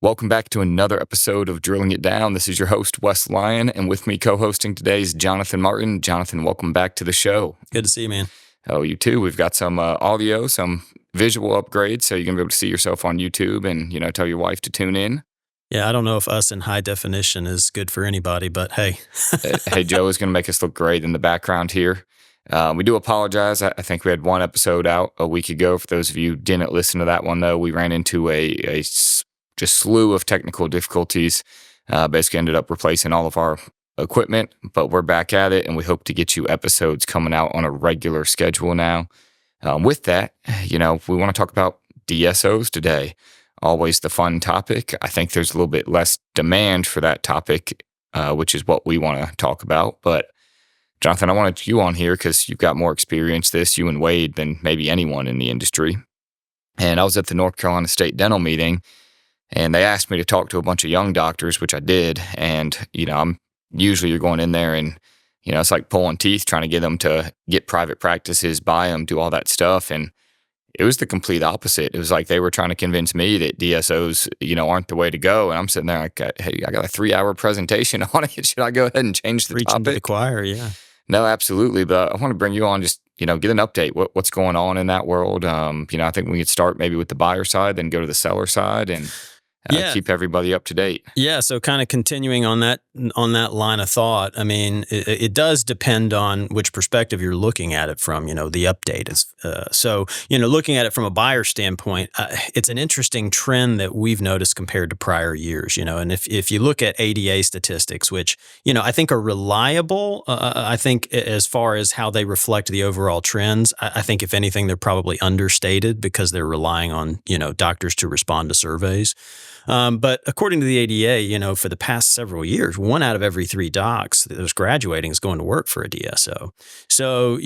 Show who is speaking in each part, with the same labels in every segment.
Speaker 1: Welcome back to another episode of Drilling It Down. This is your host, Wes Lyon, and with me co-hosting today is Jonathan Martin. Jonathan, welcome back to the show.
Speaker 2: Good to see you, man.
Speaker 1: Oh, you too. We've got some audio, some visual upgrades, so you're going to be able to see yourself on YouTube and, tell your wife to tune in.
Speaker 2: Yeah, I don't know if us in high definition is good for anybody, but hey.
Speaker 1: Hey, Joe is going to make us look great in the background here. We do apologize. I think we had one episode out a week ago. For those of you who didn't listen to that one, though, we ran into a just slew of technical difficulties. Basically ended up replacing all of our equipment, but we're back at it, and we hope to get you episodes coming out on a regular schedule now. With that, we want to talk about DSOs today. Always the fun topic. I think there's a little bit less demand for that topic, which is what we want to talk about. But Jonathan, I wanted you on here because you've got more experience you and Wade, than maybe anyone in the industry. And I was at the North Carolina State Dental meeting, and they asked me to talk to a bunch of young doctors, which I did. And, I'm usually you're going in there and, it's like pulling teeth, trying to get them to get private practices, buy them, do all that stuff. And it was the complete opposite. It was like they were trying to convince me that DSOs, aren't the way to go. And I'm sitting there like, hey, I got a 3-hour presentation on it. Should I go ahead and change the
Speaker 2: topic?
Speaker 1: Preaching
Speaker 2: to the choir, yeah.
Speaker 1: No, absolutely. But I want to bring you on, just, get an update. What's going on in that world? I think we could start maybe with the buyer side, then go to the seller side, and keep everybody up to date. Yeah.
Speaker 2: So kind of continuing on that line of thought, I mean, it does depend on which perspective you're looking at it from, the update is. So, looking at it from a buyer standpoint, it's an interesting trend that we've noticed compared to prior years, and if you look at ADA statistics, which, I think are reliable, I think as far as how they reflect the overall trends, I think if anything, they're probably understated because they're relying on, doctors to respond to surveys. But according to the ADA, for the past several years, 1 out of every 3 docs that was graduating is going to work for a DSO. So,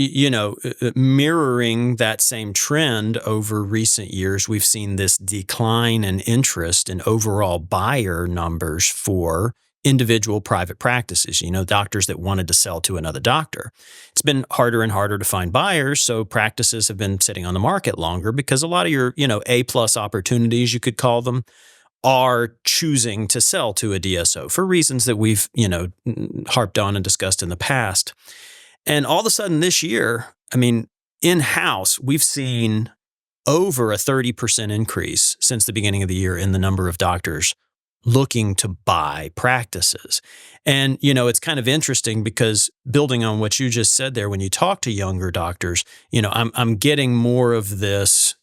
Speaker 2: mirroring that same trend over recent years, we've seen this decline in interest in overall buyer numbers for individual private practices, doctors that wanted to sell to another doctor. It's been harder and harder to find buyers, so practices have been sitting on the market longer because a lot of your, A-plus opportunities, you could call them, are choosing to sell to a DSO for reasons that we've, harped on and discussed in the past. And all of a sudden this year, I mean, in-house, we've seen over a 30% increase since the beginning of the year in the number of doctors looking to buy practices. And, it's kind of interesting because building on what you just said there, when you talk to younger doctors, I'm getting more of this,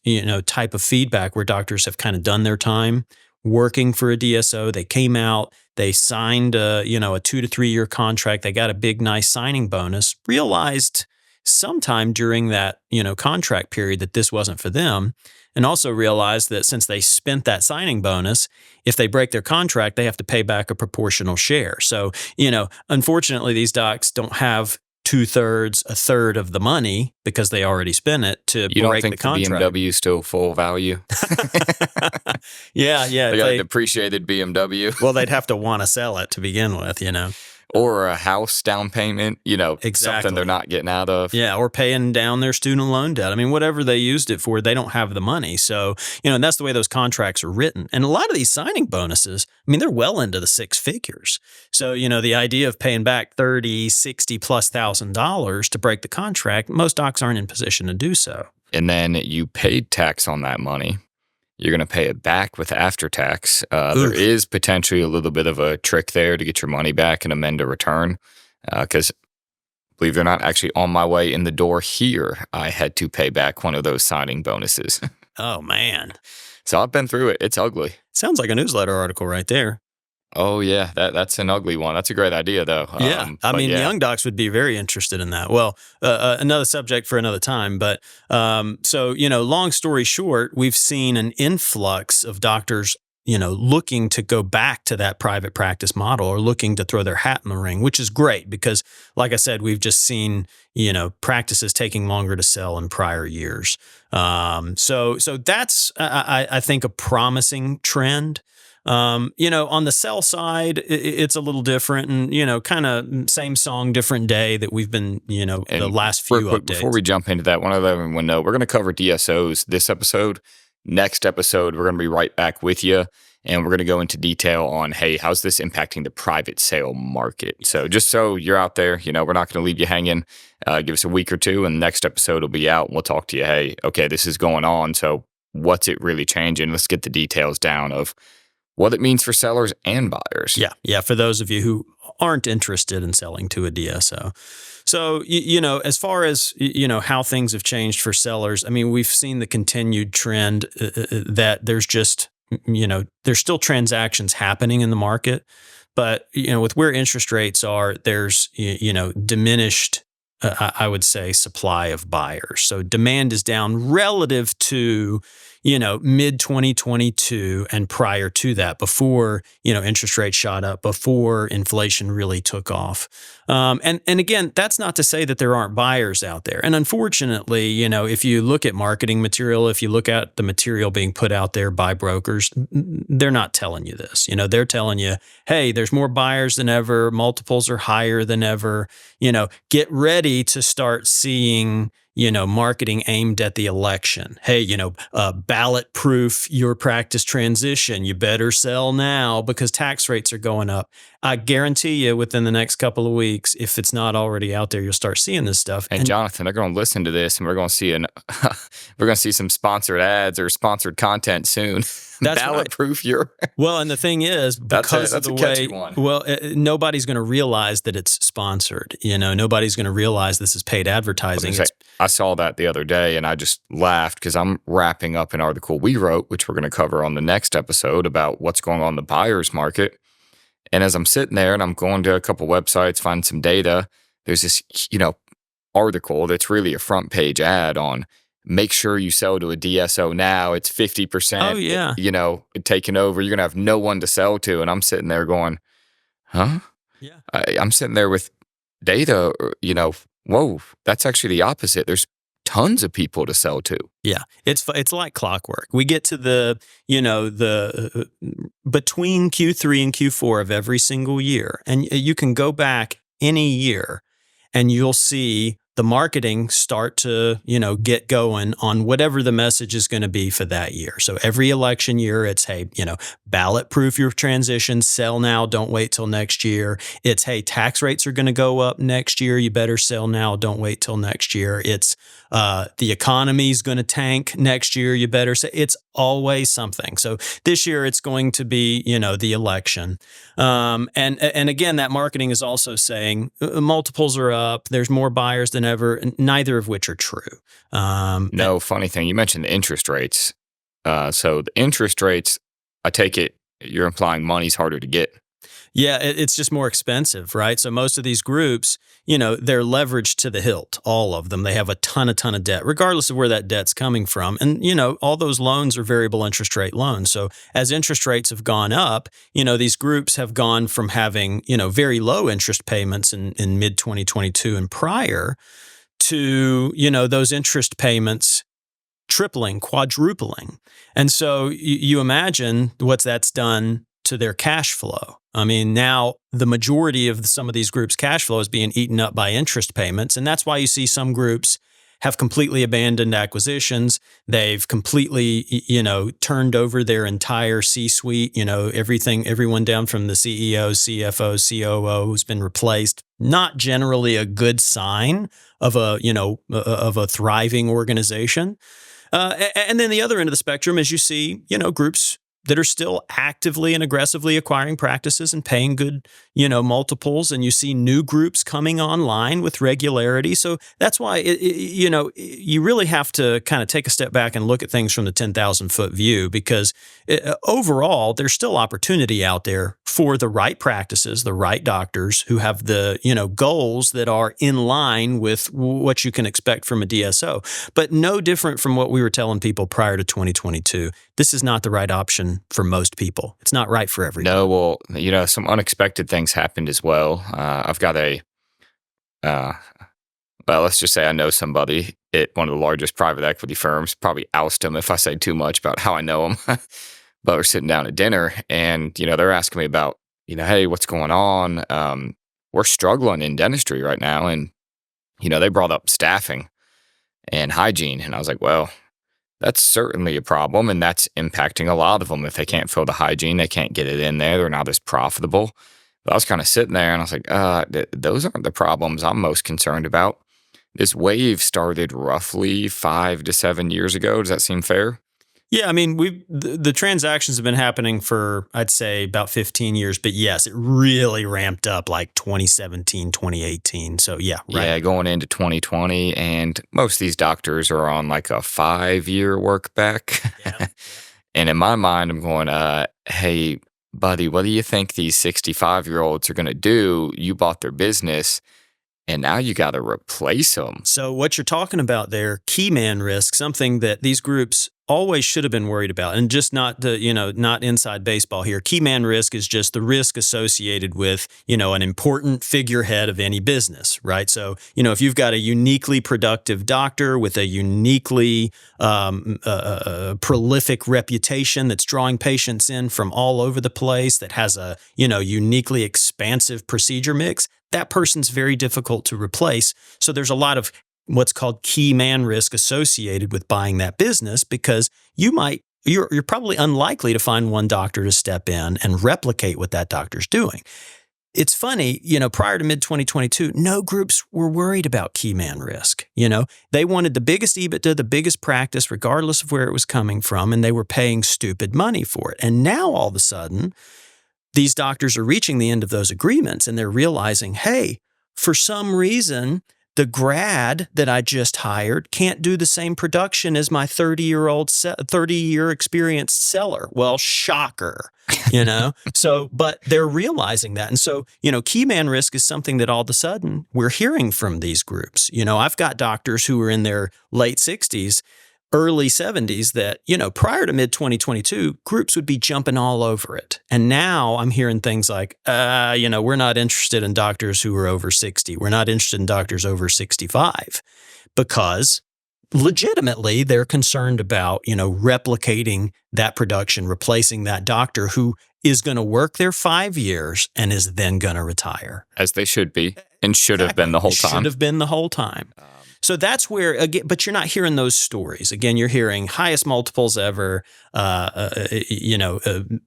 Speaker 2: type of feedback where doctors have kind of done their time working for a DSO. They came out, they signed a 2 to 3 year contract. They got a big, nice signing bonus, realized sometime during that, contract period that this wasn't for them. And also realized that since they spent that signing bonus, if they break their contract, they have to pay back a proportional share. So, unfortunately, these docs don't have 2/3, a third of the money because they already spent it to break the contract.
Speaker 1: You don't think the BMW is still full value?
Speaker 2: Yeah.
Speaker 1: They got a depreciated BMW.
Speaker 2: Well, they'd have to want to sell it to begin with,
Speaker 1: Or a house down payment,
Speaker 2: Exactly.
Speaker 1: Something they're not getting out of.
Speaker 2: Yeah, or paying down their student loan debt. I mean, whatever they used it for, they don't have the money. So, and that's the way those contracts are written. And a lot of these signing bonuses, I mean, they're well into the 6 figures. So, the idea of paying back $30,000, $60,000+ to break the contract, most docs aren't in position to do so.
Speaker 1: And then you paid tax on that money. You're going to pay it back with after tax. There is potentially a little bit of a trick there to get your money back and amend a return. Because believe it or not, actually on my way in the door here, I had to pay back one of those signing bonuses.
Speaker 2: Oh, man.
Speaker 1: So I've been through it. It's ugly.
Speaker 2: Sounds like a newsletter article right there.
Speaker 1: Oh, yeah. That's an ugly one. That's a great idea, though.
Speaker 2: Yeah. Young docs would be very interested in that. Well, another subject for another time. But so, long story short, we've seen an influx of doctors, looking to go back to that private practice model or looking to throw their hat in the ring, which is great because, like I said, we've just seen, practices taking longer to sell in prior years. So that's, I think, a promising trend. On the sell side, it's a little different and, kind of same song, different day that we've been, the last few updates.
Speaker 1: Before we jump into that, one other one note, we're going to cover DSOs this episode. Next episode, we're going to be right back with you. And we're going to go into detail on, hey, how's this impacting the private sale market? So just so you're out there, we're not going to leave you hanging. Give us a week or two, and the next episode will be out. And we'll talk to you, hey, okay, this is going on. So what's it really changing? Let's get the details down of what it means for sellers and buyers.
Speaker 2: Yeah. For those of you who aren't interested in selling to a DSO. So, as far as, how things have changed for sellers, I mean, we've seen the continued trend that there's just, there's still transactions happening in the market, but, with where interest rates are, there's, diminished, I would say, supply of buyers. So demand is down relative to, mid 2022 and prior to that, before, interest rates shot up, before inflation really took off. And again, that's not to say that there aren't buyers out there. And unfortunately, if you look at marketing material, if you look at the material being put out there by brokers, they're not telling you this. They're telling you, hey, there's more buyers than ever. Multiples are higher than ever. Get ready to start seeing, marketing aimed at the election. Hey, ballot proof your practice transition. You better sell now because tax rates are going up. I guarantee you within the next couple of weeks, if it's not already out there, you'll start seeing this stuff.
Speaker 1: And Jonathan, they're going to listen to this, and we're going to see we're going to see some sponsored ads or sponsored content soon.
Speaker 2: That's
Speaker 1: ballot
Speaker 2: right.
Speaker 1: proof your.
Speaker 2: Well, and the thing is, because
Speaker 1: that's
Speaker 2: of
Speaker 1: a
Speaker 2: the way,
Speaker 1: catchy one.
Speaker 2: well, nobody's going to realize that it's sponsored. Nobody's going to realize this is paid advertising.
Speaker 1: I saw that the other day, and I just laughed because I'm wrapping up an article we wrote, which we're going to cover on the next episode, about what's going on in the buyer's market. And as I'm sitting there and I'm going to a couple websites, finding some data, there's this, article that's really a front page ad on make sure you sell to a DSO now. It's 50%.
Speaker 2: Oh, yeah.
Speaker 1: Taking over. You're going to have no one to sell to. And I'm sitting there going, huh?
Speaker 2: Yeah.
Speaker 1: I'm sitting there with data, whoa, that's actually the opposite. There's tons of people to sell to.
Speaker 2: Yeah, it's like clockwork. We get to the between Q3 and Q4 of every single year, and you can go back any year, and you'll see the marketing start to, get going on whatever the message is going to be for that year. So every election year, it's, hey, ballot proof your transition, sell now, don't wait till next year. It's, hey, tax rates are going to go up next year. You better sell now, don't wait till next year. It's, the economy is going to tank next year. You better say. It's always something. So this year it's going to be, the election. And again, that marketing is also saying multiples are up. There's more buyers than ever, neither of which are true.
Speaker 1: No, funny thing, you mentioned the interest rates. So the interest rates, I take it you're implying money's harder to get.
Speaker 2: Yeah, it's just more expensive, right? So most of these groups, they're leveraged to the hilt, all of them. They have a ton of debt, regardless of where that debt's coming from. And, all those loans are variable interest rate loans. So as interest rates have gone up, these groups have gone from having, very low interest payments in mid 2022 and prior to, those interest payments tripling, quadrupling. And so you imagine what that's done to their cash flow. I mean, now the majority of some of these groups' cash flow is being eaten up by interest payments. And that's why you see some groups have completely abandoned acquisitions. They've completely, turned over their entire C-suite, everyone down from the CEO, CFO, COO has been replaced. Not generally a good sign of a thriving organization. And then the other end of the spectrum is you see, groups that are still actively and aggressively acquiring practices and paying good, multiples. And you see new groups coming online with regularity. So that's why, you really have to kind of take a step back and look at things from the 10,000 foot view, because overall, there's still opportunity out there for the right practices, the right doctors who have the, goals that are in line with what you can expect from a DSO. But no different from what we were telling people prior to 2022. This is not the right option for most people. It's not right for everyone.
Speaker 1: No, well, some unexpected things happened as well. I've got let's just say I know somebody at one of the largest private equity firms. Probably oust them if I say too much about how I know them. But we're sitting down at dinner, and they're asking me about, hey, what's going on? We're struggling in dentistry right now, and they brought up staffing and hygiene, and I was like, well, That's certainly a problem, and that's impacting a lot of them. If they can't fill the hygiene, they can't get it in there, they're not as profitable. But I was kind of sitting there and I was like, those aren't the problems I'm most concerned about. This wave started roughly 5 to 7 years ago. Does that seem fair?
Speaker 2: Yeah, I mean, the transactions have been happening for, I'd say, about 15 years. But yes, it really ramped up like 2017, 2018. So yeah, right.
Speaker 1: Yeah, going into 2020, and most of these doctors are on like a 5-year work back.
Speaker 2: Yeah.
Speaker 1: And in my mind, I'm going, hey, buddy, what do you think these 65-year-olds are going to do? You bought their business, and now you got to replace them.
Speaker 2: So what you're talking about there, key man risk, something that these groups always should have been worried about, and just not not inside baseball here. Key man risk is just the risk associated with, an important figurehead of any business, right? So, if you've got a uniquely productive doctor with a uniquely prolific reputation that's drawing patients in from all over the place, that has a, uniquely expansive procedure mix, that person's very difficult to replace. So there's a lot of what's called key man risk associated with buying that business, because you're probably unlikely to find one doctor to step in and replicate what that doctor's doing. It's funny, prior to mid-2022, no groups were worried about key man risk. They wanted the biggest EBITDA, the biggest practice, regardless of where it was coming from, and they were paying stupid money for it. And now all of a sudden, these doctors are reaching the end of those agreements, and they're realizing, hey, for some reason, the grad that I just hired can't do the same production as my 30-year experienced seller. Well, shocker, So, but they're realizing that. And so, key man risk is something that all of a sudden we're hearing from these groups. I've got doctors who are in their late 60s, early 70s that, prior to mid-2022, groups would be jumping all over it. And now I'm hearing things like, we're not interested in doctors who are over 60. We're not interested in doctors over 65, because legitimately they're concerned about, replicating that production, replacing that doctor who is going to work there 5 years and is then going to retire.
Speaker 1: As they should be, and should have been the whole time.
Speaker 2: Should have been the whole time. So that's where, again, but you're not hearing those stories. Again, you're hearing highest multiples ever,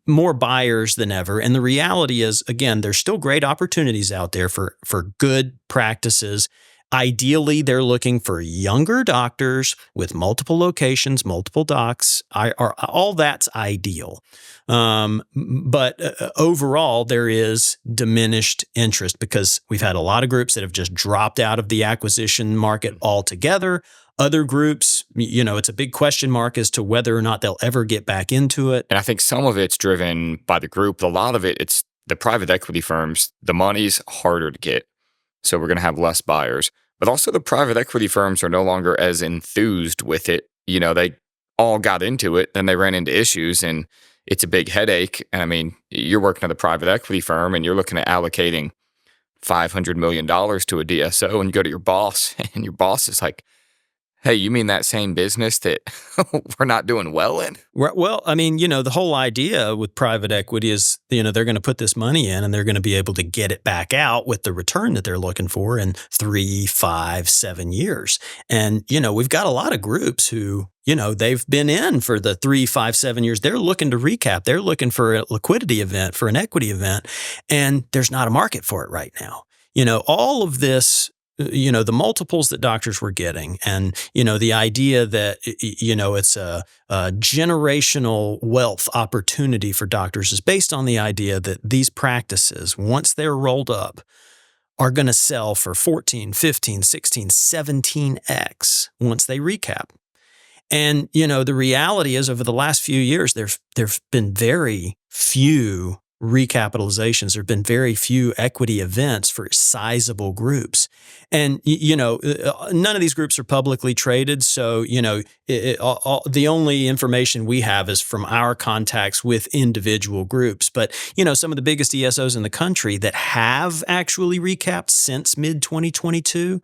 Speaker 2: more buyers than ever. And the reality is, again, there's still great opportunities out there for good practices. Ideally, they're looking for younger doctors with multiple locations, multiple docs. All that's ideal. But overall, there is diminished interest because we've had a lot of groups that have just dropped out of the acquisition market altogether. Other groups, it's a big question mark as to whether or not they'll ever get back into it.
Speaker 1: And I think some of it's driven by the group. A lot of it's the private equity firms. The money's harder to get, so we're going to have less buyers. But also the private equity firms are no longer as enthused with it. They all got into it, then they ran into issues, and it's a big headache. And I mean, you're working at a private equity firm and you're looking at allocating $500 million to a DSO, and you go to your boss and your boss is like, hey, you mean that same business that we're not doing well in?
Speaker 2: Well, I mean, the whole idea with private equity is, they're going to put this money in and they're going to be able to get it back out with the return that they're looking for in 3, 5, 7 years. And, we've got a lot of groups who, they've been in for the 3, 5, 7 years. They're looking to recap. They're looking for a liquidity event, for an equity event. And there's not a market for it right now. All of this, the multiples that doctors were getting, and, the idea that, it's a generational wealth opportunity for doctors is based on the idea that these practices, once they're rolled up, are going to sell for 14, 15, 16, 17x once they recap. And, the reality is, over the last few years, there's been very few recapitalizations. There have been very few equity events for sizable groups. And, none of these groups are publicly traded. So, the only information we have is from our contacts with individual groups. But, some of the biggest DSOs in the country that have actually recapped since mid-2022,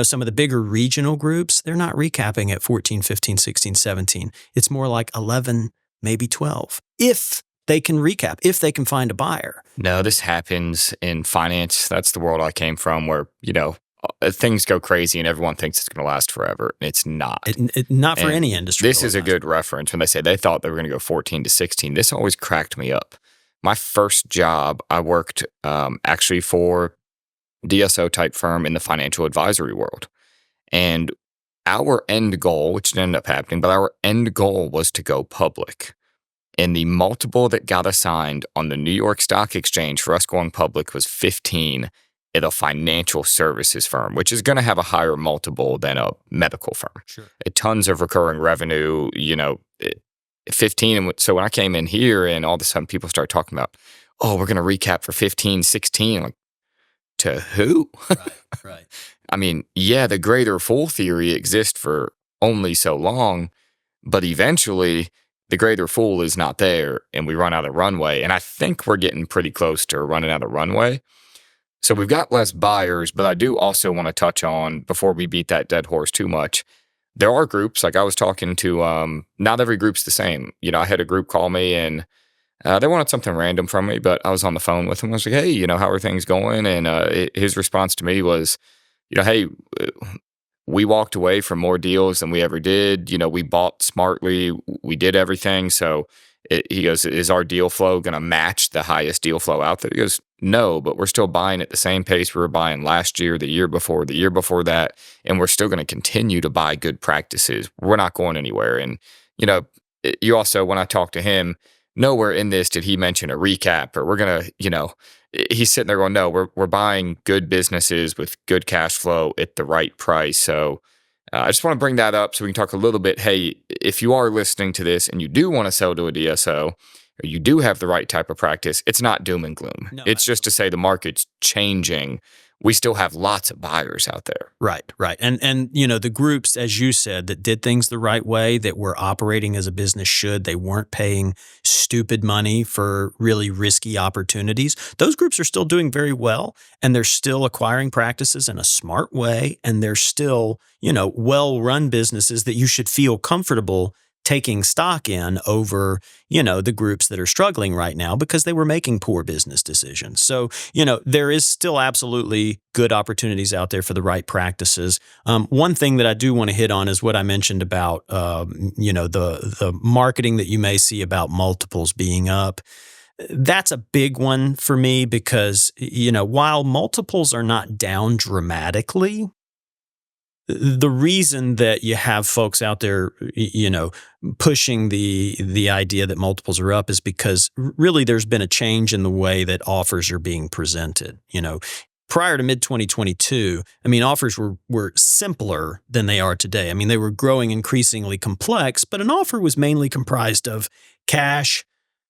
Speaker 2: some of the bigger regional groups, they're not recapping at 14, 15, 16, 17. It's more like 11, maybe 12. If they can recap, if they can find a buyer.
Speaker 1: No, this happens in finance. That's the world I came from, where, things go crazy and everyone thinks it's going to last forever. It's not.
Speaker 2: Not for
Speaker 1: And
Speaker 2: any industry.
Speaker 1: this is a good reference when they say they thought they were going to go 14 to 16. This always cracked me up. My first job, I worked actually for DSO type firm in the financial advisory world. And our end goal, which didn't end up happening, but our end goal was to go public. And the multiple that got assigned on the New York Stock Exchange for us going public was 15 at a financial services firm, which is going to have a higher multiple than a medical firm.
Speaker 2: Sure.
Speaker 1: Tons of recurring revenue, 15. And so when I came in here and all of a sudden people start talking about, oh, we're going to recap for 15, 16, like, to who?
Speaker 2: Right.
Speaker 1: I mean, yeah, the greater fool theory exists for only so long, but eventually the greater fool is not there and we run out of runway. And I think we're getting pretty close to running out of runway. So we've got less buyers, but I do also want to touch on, before we beat that dead horse too much, there are groups, like I was talking to, not every group's the same. I had a group call me and they wanted something random from me, but I was on the phone with him. I was like, hey, how are things going? And his response to me was, hey, we walked away from more deals than we ever did. We bought smartly. We did everything. So he goes, is our deal flow going to match the highest deal flow out there? He goes, no, but we're still buying at the same pace we were buying last year, the year before that. And we're still going to continue to buy good practices. We're not going anywhere. And, you also, when I talked to him, nowhere in this did he mention a recap or we're going to, he's sitting there going, no, we're buying good businesses with good cash flow at the right price. So I just want to bring that up so we can talk a little bit. Hey, if you are listening to this and you do want to sell to a DSO or you do have the right type of practice, it's not doom and gloom. No, it's just to say the market's changing. We still have lots of buyers out there.
Speaker 2: Right. And the groups, as you said, that did things the right way, that were operating as a business should, they weren't paying stupid money for really risky opportunities. Those groups are still doing very well, and they're still acquiring practices in a smart way, and they're still, well-run businesses that you should feel comfortable taking stock in over, the groups that are struggling right now because they were making poor business decisions. So, there is still absolutely good opportunities out there for the right practices. One thing that I do want to hit on is what I mentioned about, the marketing that you may see about multiples being up. That's a big one for me because, while multiples are not down dramatically, the reason that you have folks out there, pushing the idea that multiples are up is because really there's been a change in the way that offers are being presented. Prior to mid-2022, offers were simpler than they are today. They were growing increasingly complex, but an offer was mainly comprised of cash,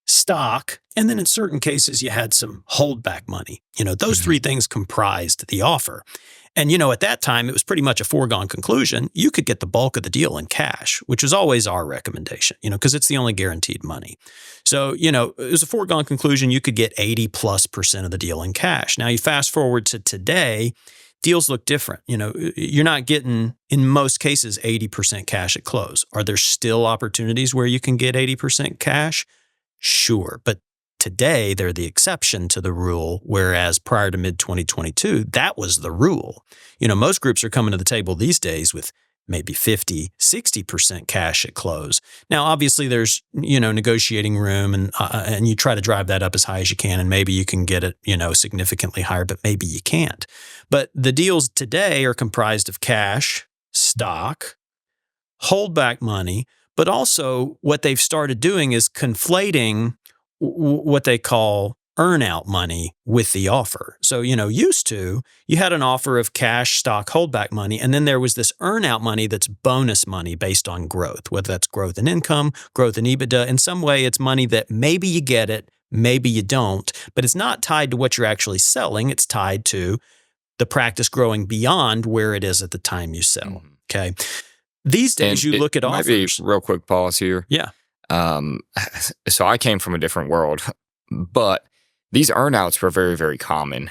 Speaker 2: stock, and then in certain cases you had some holdback money. Those three things comprised the offer. And, at that time, it was pretty much a foregone conclusion. You could get the bulk of the deal in cash, which is always our recommendation, because it's the only guaranteed money. So, it was a foregone conclusion. You could get 80+% of the deal in cash. Now, you fast forward to today, deals look different. You're not getting, in most cases, 80% cash at close. Are there still opportunities where you can get 80% cash? Sure. But today, they're the exception to the rule, whereas prior to mid-2022, that was the rule. Most groups are coming to the table these days with maybe 50, 60% cash at close. Now, obviously, there's, negotiating room and you try to drive that up as high as you can, and maybe you can get it, significantly higher, but maybe you can't. But the deals today are comprised of cash, stock, holdback money, but also what they've started doing is conflating what they call earn-out money with the offer. So, used to, you had an offer of cash, stock, holdback money, and then there was this earn-out money that's bonus money based on growth, whether that's growth in income, growth in EBITDA. In some way, it's money that maybe you get it, maybe you don't, but it's not tied to what you're actually selling. It's tied to the practice growing beyond where it is at the time you sell. Okay. These days, you look at offers.
Speaker 1: Maybe real quick pause here.
Speaker 2: Yeah.
Speaker 1: So I came from a different world, but these earnouts were very, very common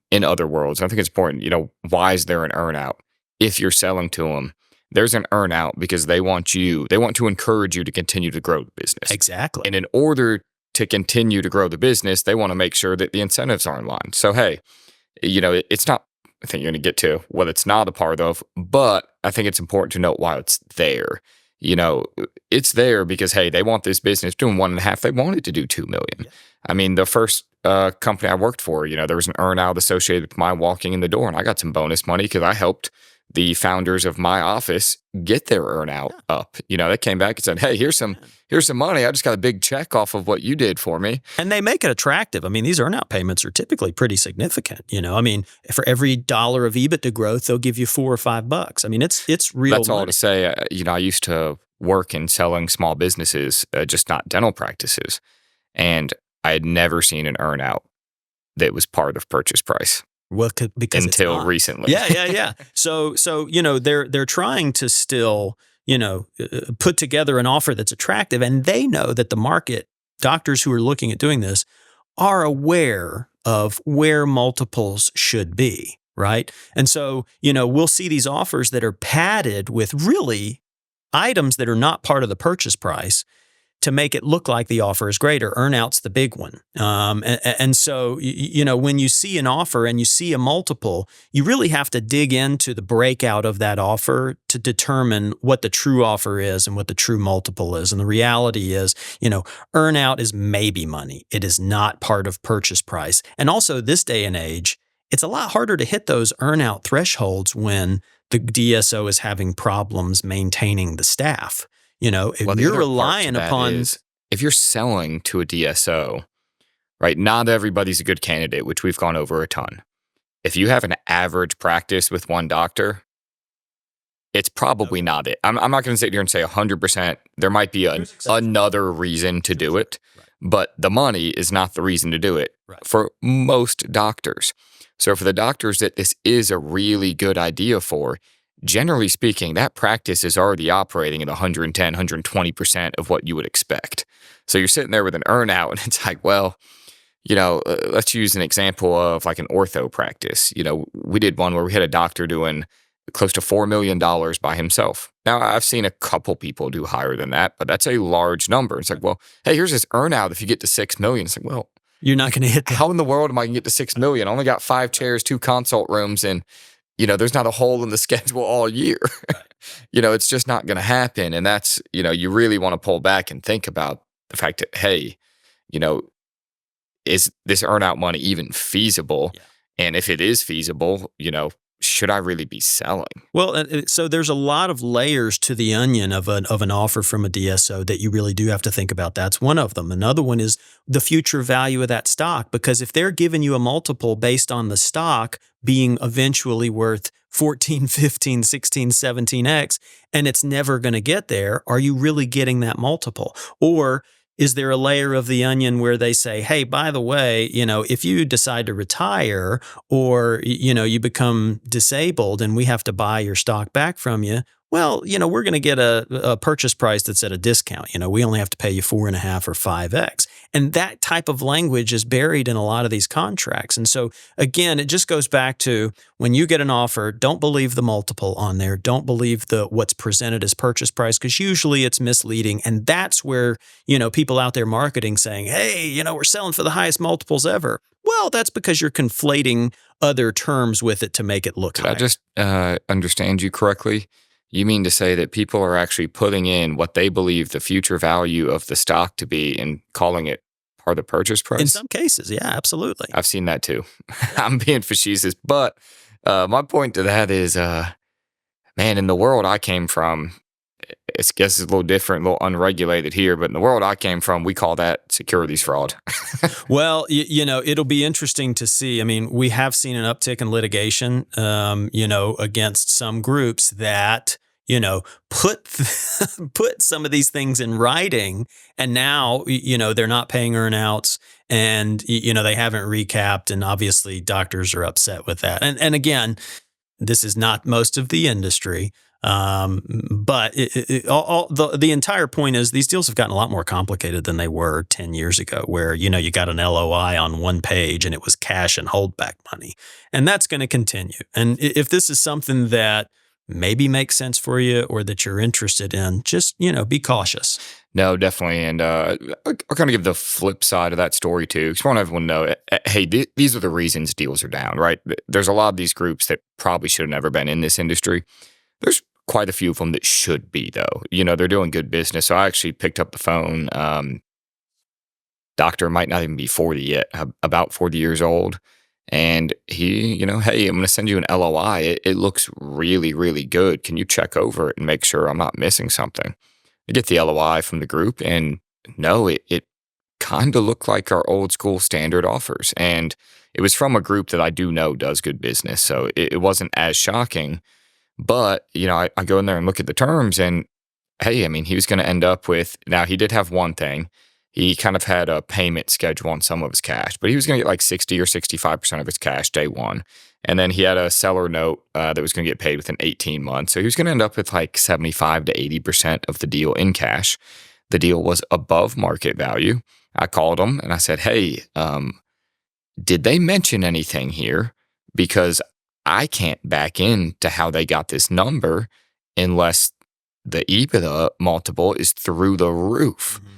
Speaker 1: in other worlds. I think it's important, why is there an earnout? If you're selling to them, there's an earnout because they want to encourage you to continue to grow the business.
Speaker 2: Exactly.
Speaker 1: And in order to continue to grow the business, they want to make sure that the incentives are in line. So, hey, it's not I think you're going to get to what it's not a part of, but I think it's important to note why it's there. It's there because, hey, they want this business doing 1.5. They wanted to do 2 million.
Speaker 2: Yeah.
Speaker 1: I mean, the first company I worked for, there was an earn-out associated with my walking in the door, and I got some bonus money because I helped the founders of my office get their earn-out up. They came back and said, hey, here's some money. I just got a big check off of what you did for me.
Speaker 2: And they make it attractive. I mean, these earn-out payments are typically pretty significant. I mean, for every $1 of EBITDA growth, they'll give you $4 or $5. I mean, it's real.
Speaker 1: That's
Speaker 2: money.
Speaker 1: all to say. I used to work in selling small businesses, just not dental practices, and I had never seen an earn-out that was part of purchase price.
Speaker 2: Well, because
Speaker 1: until recently.
Speaker 2: Yeah. So they're trying to still, put together an offer that's attractive, and they know that the market, doctors who are looking at doing this, are aware of where multiples should be, right? And so, we'll see these offers that are padded with really items that are not part of the purchase price to make it look like the offer is greater. Earnout's the big one. And so, when you see an offer and you see a multiple, you really have to dig into the breakout of that offer to determine what the true offer is and what the true multiple is. And the reality is, earnout is maybe money. It is not part of purchase price. And also this day and age, it's a lot harder to hit those earnout thresholds when the DSO is having problems maintaining the staff. If you're relying upon,
Speaker 1: if you're selling to a DSO, right? Not everybody's a good candidate, which we've gone over a ton. If you have an average practice with one doctor, it's probably not it. I'm not going to sit here and say 100%. There might be another reason to do it, but the money is not the reason to do it for most doctors. So for the doctors that this is a really good idea for, generally speaking, that practice is already operating at 110, 120% of what you would expect. So you're sitting there with an earnout, and it's like, well, let's use an example of like an ortho practice. We did one where we had a doctor doing close to $4 million by himself. Now, I've seen a couple people do higher than that, but that's a large number. It's like, well, hey, here's this earnout if you get to 6 million. It's like, well,
Speaker 2: you're not going to hit that.
Speaker 1: How in the world am I going to get to 6 million? I only got 5 chairs, 2 consult rooms, and there's not a hole in the schedule all year. It's just not going to happen. And that's, you really want to pull back and think about the fact that, hey, is this earnout money even feasible? Yeah. And if it is feasible, should I really be selling?
Speaker 2: Well, so there's a lot of layers to the onion of an offer from a DSO that you really do have to think about. That's one of them. Another one is the future value of that stock, because if they're giving you a multiple based on the stock being eventually worth 14, 15, 16, 17x, and it's never going to get there, are you really getting that multiple? Or is there a layer of the onion where they say, hey, by the way, if you decide to retire or, you become disabled and we have to buy your stock back from you, well, we're going to get a purchase price that's at a discount. We only have to pay you 4.5 or 5x. And that type of language is buried in a lot of these contracts. And so, again, it just goes back to when you get an offer, don't believe the multiple on there. Don't believe what's presented as purchase price, because usually it's misleading. And that's where, people out there marketing saying, hey, we're selling for the highest multiples ever. Well, that's because you're conflating other terms with it to make it look higher.
Speaker 1: Did I just understand you correctly? You mean to say that people are actually putting in what they believe the future value of the stock to be and calling it part of the purchase price?
Speaker 2: In some cases, yeah, absolutely.
Speaker 1: I've seen that too. I'm being facetious, but my point to that is, man, in the world I came from, I guess it's a little different, a little unregulated here, but in the world I came from, we call that securities fraud.
Speaker 2: Well, it'll be interesting to see. I mean, we have seen an uptick in litigation, against some groups that, put some of these things in writing, and now, they're not paying earnouts, and, they haven't recapped, and obviously doctors are upset with that. And again, this is not most of the industry. But the entire point is these deals have gotten a lot more complicated than they were 10 years ago, where, you got an LOI on one page and it was cash and holdback money. And that's going to continue. And if this is something that, maybe make sense for you or that you're interested in, just, be cautious.
Speaker 1: No, definitely. And I'll kind of give the flip side of that story too, because I want everyone to know, hey, these are the reasons deals are down, right? There's a lot of these groups that probably should have never been in this industry. There's quite a few of them that should be, though. They're doing good business. So I actually picked up the phone. Doctor might not even be 40 yet, about 40 years old. And he, hey, I'm going to send you an LOI. It looks really, really good. Can you check over it and make sure I'm not missing something? I get the LOI from the group, and no, it kind of looked like our old school standard offers. And it was from a group that I do know does good business. So it wasn't as shocking. But, I go in there and look at the terms, and hey, I mean, he was going to end up with, now he did have one thing. He kind of had a payment schedule on some of his cash, but he was going to get like 60 or 65% of his cash day one. And then he had a seller note that was going to get paid within 18 months. So he was going to end up with like 75 to 80% of the deal in cash. The deal was above market value. I called him and I said, hey, did they mention anything here? Because I can't back into how they got this number unless the EBITDA multiple is through the roof. Mm-hmm.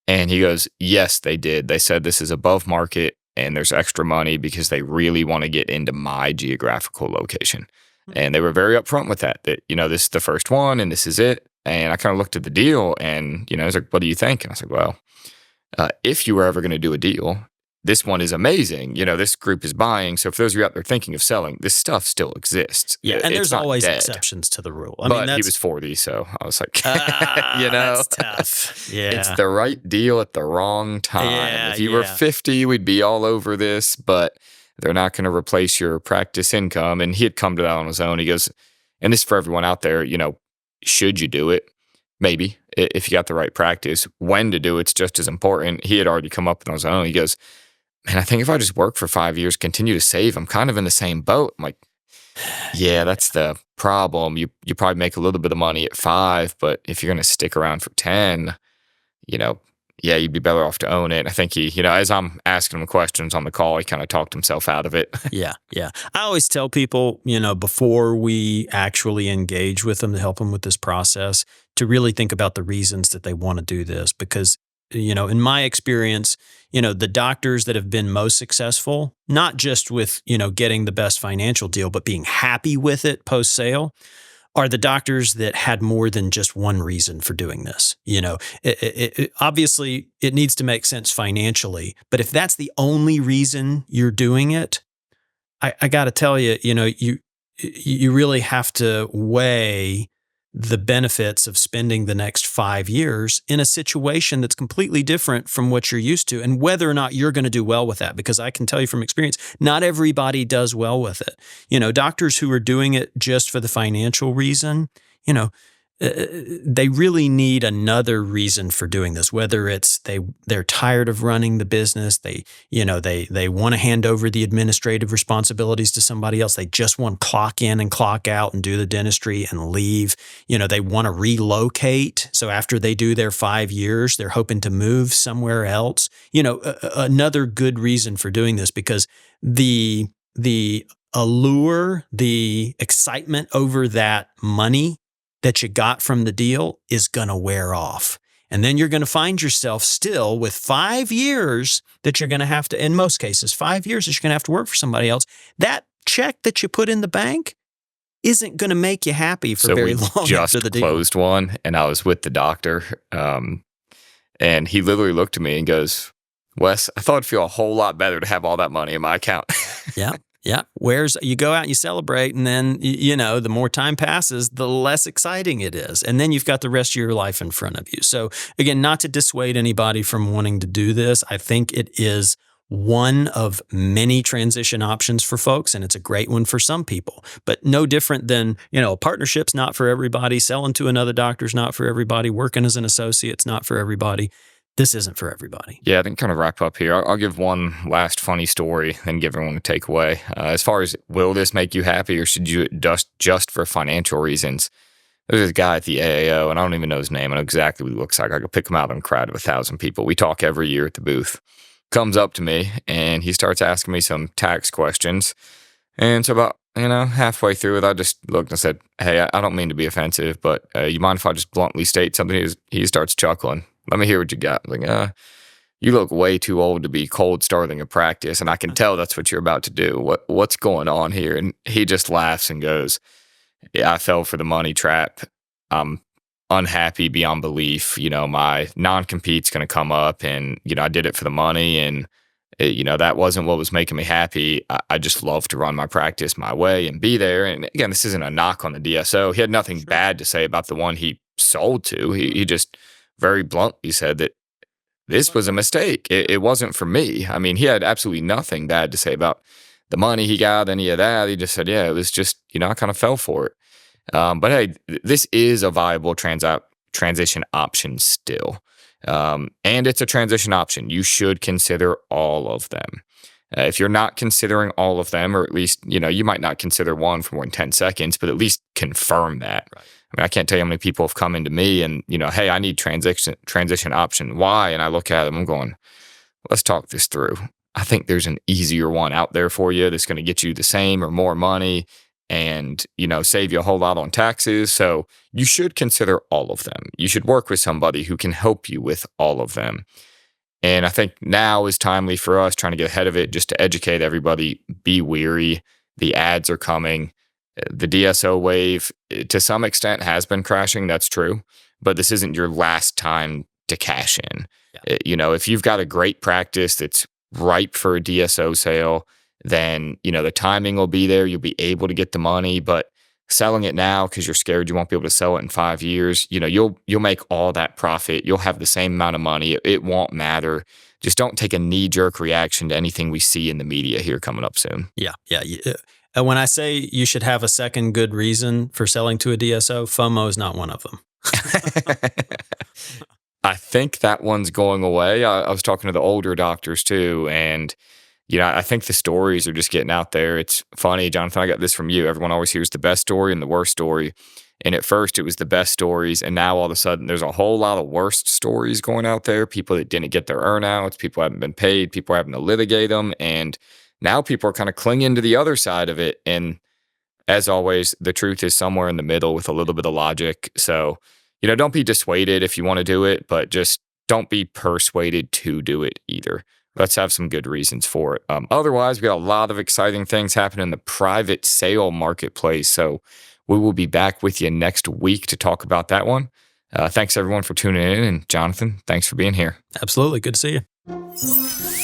Speaker 1: And he goes, yes, they did. They said this is above market and there's extra money because they really want to get into my geographical location. Mm-hmm. And they were very upfront with that, this is the first one and this is it. And I kind of looked at the deal and, I was like, what do you think? And I was like, well, if you were ever going to do a deal, this one is amazing. This group is buying. So for those of you out there thinking of selling, this stuff still exists.
Speaker 2: Yeah, and there's always exceptions to the rule.
Speaker 1: But he was 40, so I was like,
Speaker 2: that's tough. Yeah,
Speaker 1: it's the right deal at the wrong time.
Speaker 2: Yeah,
Speaker 1: if you were 50, we'd be all over this, but they're not going to replace your practice income. And he had come to that on his own. He goes, and this is for everyone out there, should you do it? Maybe, if you got the right practice. When to do it's just as important. He had already come up on his own. He goes, man, I think if I just work for 5 years, continue to save, I'm kind of in the same boat. I'm like, yeah, that's the problem. You probably make a little bit of money at 5, but if you're going to stick around for 10, you'd be better off to own it. I think he, as I'm asking him questions on the call, he kind of talked himself out of it.
Speaker 2: Yeah. I always tell people, before we actually engage with them to help them with this process, to really think about the reasons that they want to do this. Because, in my experience, the doctors that have been most successful, not just with, getting the best financial deal, but being happy with it post-sale, are the doctors that had more than just one reason for doing this. Obviously, it needs to make sense financially, but if that's the only reason you're doing it, I got to tell you, you really have to weigh the benefits of spending the next 5 years in a situation that's completely different from what you're used to, and whether or not you're going to do well with that. Because I can tell you from experience, not everybody does well with it. Doctors who are doing it just for the financial reason, they really need another reason for doing this. Whether it's they're tired of running the business, they want to hand over the administrative responsibilities to somebody else. They just want to clock in and clock out and do the dentistry and leave. They want to relocate. So after they do their 5 years, they're hoping to move somewhere else. Another good reason for doing this, because the allure, the excitement over that money that you got from the deal is going to wear off. And then you're going to find yourself still with 5 years that you're going to have to, in most cases, 5 years that you're going to have to work for somebody else. That check that you put in the bank isn't going to make you happy for very long after the deal.
Speaker 1: Just closed one, and I was with the doctor, and he literally looked at me and goes, Wes, I thought it'd feel a whole lot better to have all that money in my account.
Speaker 2: Yeah. You go out and you celebrate, and then, the more time passes, the less exciting it is. And then you've got the rest of your life in front of you. So again, not to dissuade anybody from wanting to do this. I think it is one of many transition options for folks, and it's a great one for some people, but no different than, a partnership's not for everybody. Selling to another doctor's not for everybody. Working as an associate's not for everybody. This isn't for everybody.
Speaker 1: Yeah, I think kind of wrap up here. I'll give one last funny story and give everyone a takeaway. As far as, will this make you happy, or should you just for financial reasons? There's this guy at the AAO, and I don't even know his name. I know exactly what he looks like. I could pick him out in a crowd of 1,000 people. We talk every year at the booth. Comes up to me, and he starts asking me some tax questions. And so about halfway through it, I just looked and said, "Hey, I don't mean to be offensive, but you mind if I just bluntly state something?" He starts chuckling. "Let me hear what you got." I'm like, you look way too old to be cold starting a practice, and I can tell that's what you're about to do. What's going on here?" And he just laughs and goes, "Yeah, I fell for the money trap. I'm unhappy beyond belief. My non-compete's going to come up, and I did it for the money, and that wasn't what was making me happy. I just love to run my practice my way and be there." And again, this isn't a knock on the DSO. He had nothing bad to say about the one he sold to. He just very bluntly said that this was a mistake. It wasn't for me. I mean, he had absolutely nothing bad to say about the money he got, any of that. He just said, yeah, it was just, I kind of fell for it. But hey, this is a viable transition option still. And it's a transition option. You should consider all of them. If you're not considering all of them, or at least, you might not consider one for more than 10 seconds, but at least confirm that. Right. I mean, I can't tell you how many people have come into me and, hey, I need transition option Y. And I look at them, I'm going, let's talk this through. I think there's an easier one out there for you that's going to get you the same or more money and, save you a whole lot on taxes. So you should consider all of them. You should work with somebody who can help you with all of them. And I think now is timely for us trying to get ahead of it, just to educate everybody. Be weary. The ads are coming. The DSO wave, to some extent, has been crashing. That's true. But this isn't your last time to cash in. Yeah. If you've got a great practice that's ripe for a DSO sale, then, the timing will be there. You'll be able to get the money. But selling it now because you're scared you won't be able to sell it in 5 years, you'll make all that profit. You'll have the same amount of money. It won't matter. Just don't take a knee-jerk reaction to anything we see in the media here coming up soon.
Speaker 2: Yeah. When I say you should have a second good reason for selling to a DSO, FOMO is not one of them.
Speaker 1: I think that one's going away. I was talking to the older doctors too, and I think the stories are just getting out there. It's funny, Jonathan, I got this from you. Everyone always hears the best story and the worst story. And at first it was the best stories, and now all of a sudden there's a whole lot of worst stories going out there. People that didn't get their earnouts, people haven't been paid, people are having to litigate them, and now people are kind of clinging to the other side of it. And as always, the truth is somewhere in the middle with a little bit of logic. So, don't be dissuaded if you want to do it, but just don't be persuaded to do it either. Let's have some good reasons for it. Otherwise, we got a lot of exciting things happening in the private sale marketplace. So we will be back with you next week to talk about that one. Thanks, everyone, for tuning in. And Jonathan, thanks for being here.
Speaker 2: Absolutely. Good to see you.